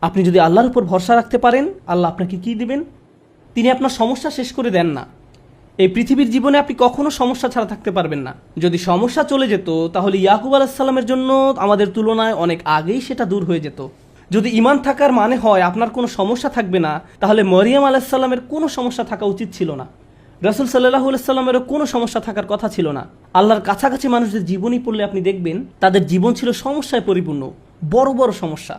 আপনি যদি আল্লাহর উপর ভরসা রাখতে পারেন, আল্লাহ আপনাকে কি দিবেন? তিনি আপনার সমস্যা শেষ করে দেন না। এই পৃথিবীর জীবনে আপনি কখনো সমস্যা ছাড়া থাকতে পারবেন না। যদি সমস্যা চলে যেত তাহলে ইয়াকুব আলাইহিস সালামের জন্য আমাদের তুলনায় অনেক আগেই সেটা দূর হয়ে যেত। যদি ঈমান থাকার মানে হয় আপনার কোনো সমস্যা থাকবে না, তাহলে মরিয়ম আলাইহিস সালামের কোনো সমস্যা থাকা উচিত ছিল না। রাসূল সাল্লাল্লাহু আলাইহি সাল্লামেরও কোনো সমস্যা থাকার কথা ছিল না। আল্লাহর কাছাকাছি মানুষদের জীবনী পড়লে আপনি দেখবেন তাদের জীবন ছিল সমস্যায় পরিপূর্ণ, বড় বড় সমস্যা।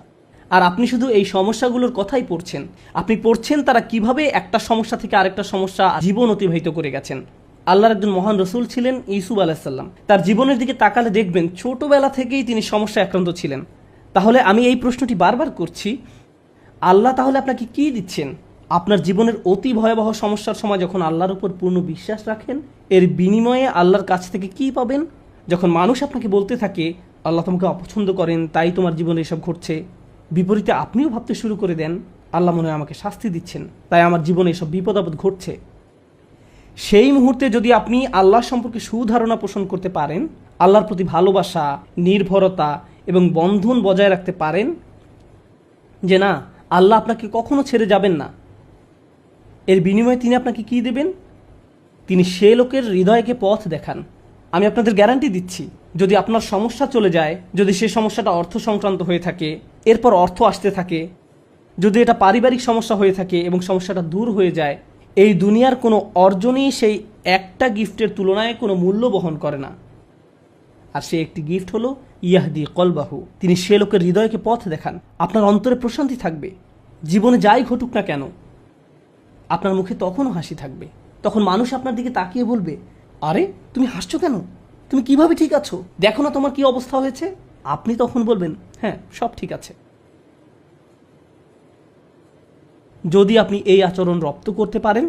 আর আপনি শুধু এই সমস্যাগুলোর কথাই পড়ছেন। আপনি পড়ছেন তারা কিভাবে একটা সমস্যা থেকে আরেকটা সমস্যা জীবন অতিবাহিত করে গেছেন। আল্লাহর একজন মহান রসুল ছিলেন ইউসুফ আলাইহিস সালাম। তার জীবনের দিকে তাকালে দেখবেন ছোটবেলা থেকেই তিনি সমস্যায় আক্রান্ত ছিলেন। তাহলে আমি এই প্রশ্নটি বারবার করছি, আল্লাহ তাহলে আপনাকে কি দিচ্ছেন? আপনার জীবনের অতি ভয়াবহ সমস্যার সময় যখন আল্লাহর উপর পূর্ণ বিশ্বাস রাখেন, এর বিনিময়ে আল্লাহর কাছ থেকে কি পাবেন? যখন মানুষ আপনাকে বলতে থাকে আল্লাহ তোমাকে অপছন্দ করেন, তাই তোমার জীবনে এসব ঘটছে, বিপরীতে আপনিও ভাবতে শুরু করে দেন আল্লাহ মনে হয় আমাকে শাস্তি দিচ্ছেন, তাই আমার জীবনে এসব বিপদ আপদ ঘটছে। সেই মুহূর্তে যদি আপনি আল্লাহ সম্পর্কে সুধারণা পোষণ করতে পারেন, আল্লাহর প্রতি ভালোবাসা, নির্ভরতা এবং বন্ধন বজায় রাখতে পারেন যে না, আল্লাহ আপনাকে কখনো ছেড়ে যাবেন না, এর বিনিময়ে তিনি আপনাকে কি দেবেন? তিনি সে লোকের হৃদয়কে পথ দেখান। আমি আপনাদের গ্যারান্টি দিচ্ছি, যদি আপনার সমস্যা চলে যায়, যদি সে সমস্যাটা অর্থ সংক্রান্ত হয়ে থাকে, এরপর অর্থ আসতে থাকে, যদি এটা পারিবারিক সমস্যা হয়ে থাকে এবং সমস্যাটা দূর হয়ে যায়, এই দুনিয়ার কোনো অর্জনই সেই একটা গিফটের তুলনায় কোনো মূল্য বহন করে না। আর সে একটি গিফট হলো ইয়াহদি কলবাহু, তিনি সে লোকের হৃদয়কে পথ দেখান। আপনার অন্তরে প্রশান্তি থাকবে, জীবনে যাই ঘটুক না কেন আপনার মুখে তখনও হাসি থাকবে। তখন মানুষ আপনার দিকে তাকিয়ে বলবে, আরে তুমি হাসছো কেন? তুমি কিভাবে ঠিক আছো? দেখো না তোমার কি অবস্থা হয়েছে। আপনি তখন বলবেন, হ্যাঁ সব ঠিক আছে। যদি আপনি এই আচরণ রপ্ত করতে পারেন,